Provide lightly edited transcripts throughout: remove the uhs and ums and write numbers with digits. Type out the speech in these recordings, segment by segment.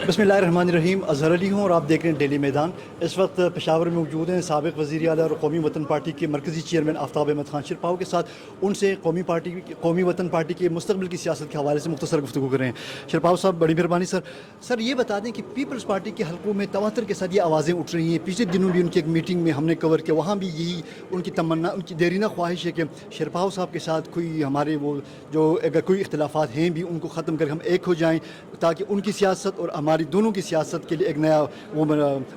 بسم اللہ الرحمن الرحیم. اظہر علی ہوں اور آپ دیکھ رہے ہیں ڈیلی میدان. اس وقت پشاور میں موجود ہیں سابق وزیر اعلیٰ اور قومی وطن پارٹی کے مرکزی چیئرمین آفتاب احمد خان شرپاؤ کے ساتھ. ان سے قومی وطن پارٹی کے مستقبل کی سیاست کے حوالے سے مختصر گفتگو کر رہے ہیں. شرپاؤ صاحب بڑی مہربانی سر یہ بتا دیں کہ پیپلز پارٹی کے حلقوں میں تواتر کے ساتھ یہ آوازیں اٹھ رہی ہیں. پچھلے دنوں بھی ان کی ایک میٹنگ میں ہم نے کور کیا, وہاں بھی یہی ان کی تمنا, ان کی دیرینہ خواہش ہے کہ شرپاؤ صاحب کے ساتھ کوئی ہمارے وہ جو اگر کوئی اختلافات ہیں بھی ان کو ختم کر ہم ایک ہو جائیں, تاکہ ان کی سیاست اور ہماری دونوں کی سیاست کے لیے ایک نیا وہ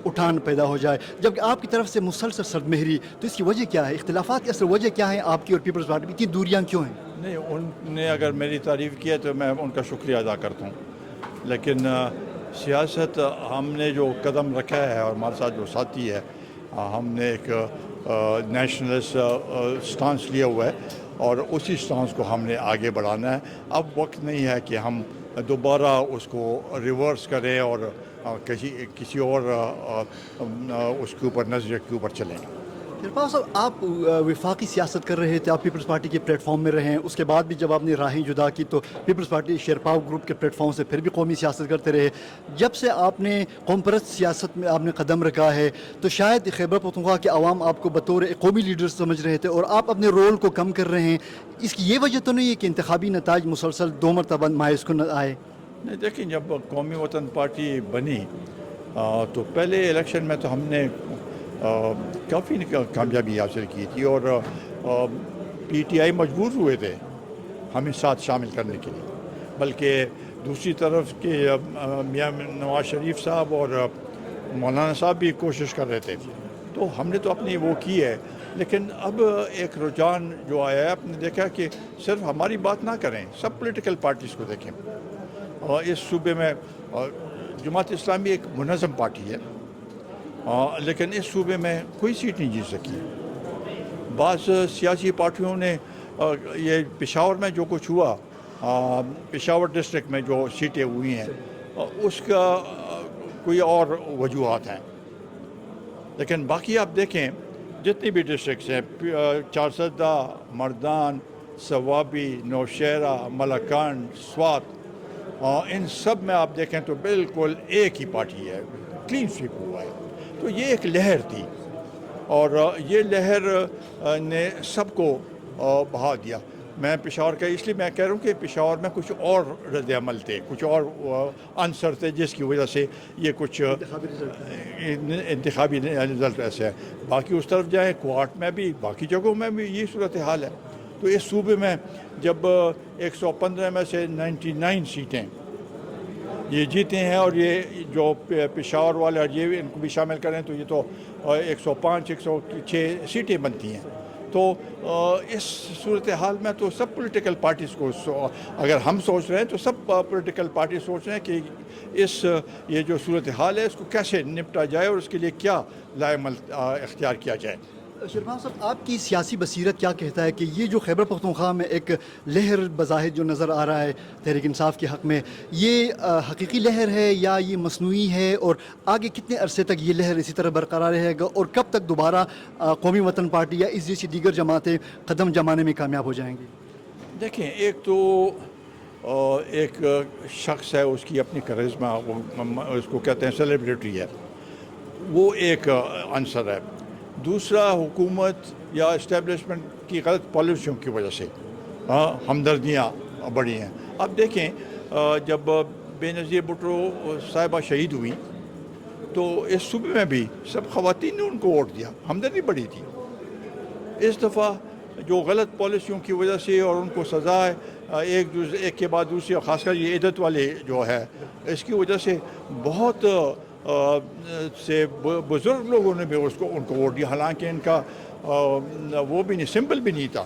اٹھان پیدا ہو جائے. جبکہ آپ کی طرف سے مسلسل سرد مہری, تو اس کی وجہ کیا ہے؟ اختلافات کی اصل وجہ کیا ہے آپ کی اور پیپلز پارٹی میں اتنی دوریاں کیوں ہیں؟ نہیں, ان نے اگر میری تعریف کی ہے تو میں ان کا شکریہ ادا کرتا ہوں, لیکن سیاست ہم نے جو قدم رکھا ہے اور ہمارے ساتھ جو ساتھی ہے, ہم نے ایک نیشنلسٹ سٹانس لیا ہوا ہے اور اسی سٹانس کو ہم نے آگے بڑھانا ہے. اب وقت نہیں ہے کہ ہم دوبارہ اس کو ریورس کریں اور کسی اور اس کے اوپر نظریے کے اوپر چلیں. شرپاؤ صاحب, آپ وفاقی سیاست کر رہے تھے, آپ پیپلز پارٹی کے پلیٹ فارم میں رہے ہیں, اس کے بعد بھی جب آپ نے راہیں جدا کی تو پیپلز پارٹی شرپاؤ گروپ کے پلیٹ فارم سے پھر بھی قومی سیاست کرتے رہے. جب سے آپ نے قوم پرست سیاست میں آپ نے قدم رکھا ہے تو شاید خیبر پختونخوا کے عوام آپ کو بطور قومی لیڈر سمجھ رہے تھے اور آپ اپنے رول کو کم کر رہے ہیں. اس کی یہ وجہ تو نہیں ہے کہ انتخابی نتائج مسلسل 2 مرتبہ مایوس کن آئے؟ نہیں, دیکھیں, جب قومی وطن پارٹی بنی تو پہلے الیکشن میں تو ہم نے کافی کامیابی حاصل کی تھی اور پی ٹی آئی مجبور ہوئے تھے ہمیں ساتھ شامل کرنے کے لیے, بلکہ دوسری طرف کے میاں نواز شریف صاحب اور مولانا صاحب بھی کوشش کر رہے تھے, تو ہم نے تو اپنی وہ کی ہے. لیکن اب ایک رجحان جو آیا ہے, آپ نے دیکھا کہ صرف ہماری بات نہ کریں, سب پولیٹیکل پارٹیز کو دیکھیں. اور اس صوبے میں جماعت اسلامی ایک منظم پارٹی ہے, لیکن اس صوبے میں کوئی سیٹ نہیں جیت سکی. بعض سیاسی پارٹیوں نے یہ پشاور میں جو کچھ ہوا, پشاور ڈسٹرکٹ میں جو سیٹیں ہوئی ہیں, اس کا کوئی اور وجوہات ہیں. لیکن باقی آپ دیکھیں جتنی بھی ڈسٹرکٹس ہیں, چارسدہ, مردان, ثوابی, نوشہرہ, ملکان, سوات, ان سب میں آپ دیکھیں تو بالکل ایک ہی پارٹی ہے, کلین سویپ ہوا ہے. تو یہ ایک لہر تھی اور یہ لہر نے سب کو بہا دیا. میں پشاور کا اس لیے میں کہہ رہا ہوں کہ پشاور میں کچھ اور رد عمل تھے, کچھ اور عنصر تھے جس کی وجہ سے یہ کچھ انتخابی رزلٹ ایسے ہے. باقی اس طرف جائیں, کوارٹ میں بھی, باقی جگہوں میں بھی یہ صورتحال ہے. تو اس صوبے میں جب 115 میں سے 99 سیٹیں یہ جیتے ہیں, اور یہ جو پشاور والے اور یہ ان کو بھی شامل کریں تو یہ تو 105 106 سیٹیں بنتی ہیں. تو اس صورتحال میں تو سب پولیٹیکل پارٹیز کو, اگر ہم سوچ رہے ہیں تو سب پولیٹیکل پارٹیز سوچ رہے ہیں کہ یہ جو صورتحال ہے اس کو کیسے نپٹا جائے اور اس کے لیے کیا لائے عمل اختیار کیا جائے. شرپاؤ صاحب, آپ کی سیاسی بصیرت کیا کہتا ہے کہ یہ جو خیبر پختونخوا میں ایک لہر بظاہر جو نظر آ رہا ہے تحریک انصاف کے حق میں, یہ حقیقی لہر ہے یا یہ مصنوعی ہے, اور آگے کتنے عرصے تک یہ لہر اسی طرح برقرار رہے گا, اور کب تک دوبارہ قومی وطن پارٹی یا اس جیسی دیگر جماعتیں قدم جمانے میں کامیاب ہو جائیں گی؟ دیکھیں, ایک تو ایک شخص ہے, اس کی اپنی کرزما, اس کو کہتے ہیں سیلیبریٹی ہے, وہ ایک عنصر ہے. دوسرا, حکومت یا اسٹیبلشمنٹ کی غلط پالیسیوں کی وجہ سے ہمدردیاں بڑھی ہیں. اب دیکھیں, جب بے نظیر بھٹو صاحبہ شہید ہوئی تو اس صوبے میں بھی سب خواتین نے ان کو ووٹ دیا, ہمدردی بڑھی تھی. اس دفعہ جو غلط پالیسیوں کی وجہ سے اور ان کو سزا ہے ایک کے بعد دوسری, اور خاص کر یہ عدت والے جو ہے, اس کی وجہ سے بہت سے بزرگ لوگوں نے بھی ان کو ووٹ دیا, حالانکہ ان کا وہ بھی نہیں, سمبل بھی نہیں تھا.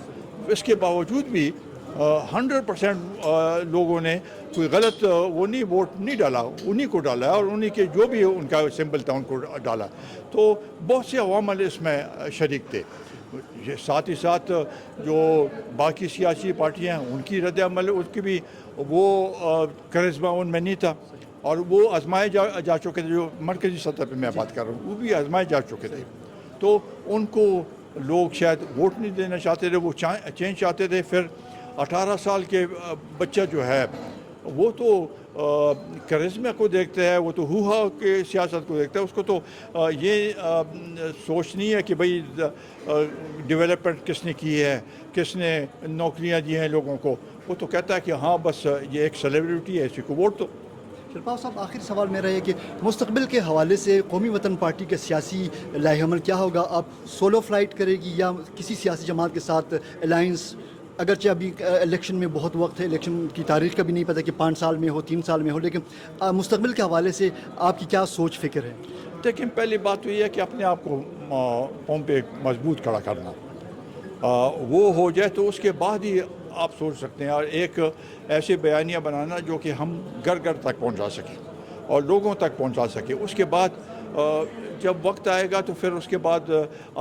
اس کے باوجود بھی 100% لوگوں نے کوئی غلط وہ نہیں ووٹ نہیں ڈالا, انہی کو ڈالا اور انہی کے جو بھی ان کا سمبل تھا ان کو ڈالا. تو بہت سے عوامل اس میں شریک تھے. ساتھ ہی ساتھ جو باقی سیاسی پارٹیاں ہیں ان کی رد عمل, ان کی بھی وہ کرزما ان میں نہیں تھا, اور وہ آزمائے جا چکے تھے. جو مرکزی سطح پہ میں بات کر رہا ہوں, وہ بھی آزمائے جا چکے تھے. تو ان کو لوگ شاید ووٹ نہیں دینا چاہتے تھے, وہ چینج چاہتے تھے. پھر 18 سال کے بچہ جو ہے وہ تو کرزمہ کو دیکھتا ہے، وہ تو ہوا کے سیاست کو دیکھتا ہے. اس کو تو یہ سوچ نہیں ہے کہ بھائی ڈیولپمنٹ کس نے کی ہے، کس نے نوکریاں دی ہیں لوگوں کو. وہ تو کہتا ہے کہ ہاں بس یہ ایک سیلیبریٹی ہے، اسی کو ووٹ دو. شرپال صاحب، آخر سوال میرا ہے کہ مستقبل کے حوالے سے قومی وطن پارٹی کا سیاسی لائحہ عمل کیا ہوگا؟ آپ سولو فلائٹ کرے گی یا کسی سیاسی جماعت کے ساتھ الائنس؟ اگرچہ ابھی الیکشن میں بہت وقت ہے، الیکشن کی تاریخ کا بھی نہیں پتہ کہ 5 سال میں ہو 3 سال میں ہو، لیکن مستقبل کے حوالے سے آپ کی کیا سوچ فکر ہے؟ لیکن پہلی بات تو یہ ہے کہ اپنے آپ کو پاؤں پہ مضبوط کھڑا کرنا. وہ ہو جائے تو اس کے بعد ہی آپ سوچ سکتے ہیں. اور ایک ایسے بیانیہ بنانا جو کہ ہم گھر گھر تک پہنچا سکیں اور لوگوں تک پہنچا سکیں. اس کے بعد جب وقت آئے گا تو پھر اس کے بعد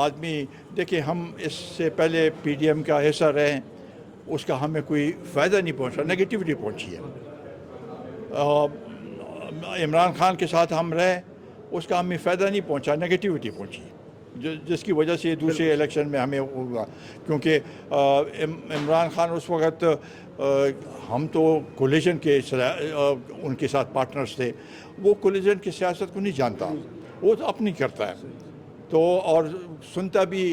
آدمی دیکھیں، ہم اس سے پہلے پی ڈی ایم کا حصہ رہے ہیں، اس کا ہمیں کوئی فائدہ نہیں پہنچا، نگیٹیوٹی پہنچی ہے. عمران خان کے ساتھ ہم رہے، اس کا ہمیں فائدہ نہیں پہنچا، نگیٹیوٹی پہنچی، جس کی وجہ سے دوسرے الیکشن میں ہمیں ہوگا. کیونکہ عمران خان اس وقت ہم تو کولیشن کے ان کے ساتھ پارٹنرز تھے، وہ کولیشن کی سیاست کو نہیں جانتا، وہ تو اپنی کرتا ہے. تو اور سنتا بھی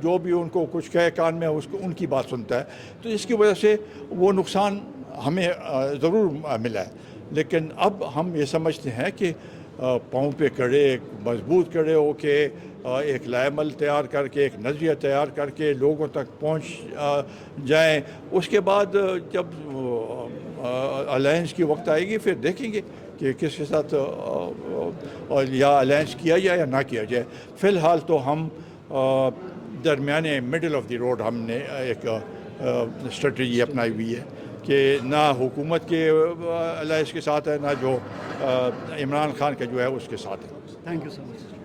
جو بھی ان کو کچھ کہے کان میں اس کو ان کی بات سنتا ہے. تو اس کی وجہ سے وہ نقصان ہمیں ضرور ملا ہے. لیکن اب ہم یہ سمجھتے ہیں کہ پاؤں پہ کھڑے، مضبوط کھڑے ہو کے ایک لائحہ عمل تیار کر کے، ایک نظریہ تیار کر کے لوگوں تک پہنچ جائیں. اس کے بعد جب الائنس کی وقت آئے گی پھر دیکھیں گے کہ کس کے ساتھ یا الائنس کیا جائے یا نہ کیا جائے. فی الحال تو ہم درمیانے مڈل آف دی روڈ ہم نے ایک اسٹریٹجی اپنائی ہوئی ہے کہ نہ حکومت کے الائنس کے ساتھ ہے، نہ جو عمران خان کا جو ہے اس کے ساتھ ہے. Thank you so much.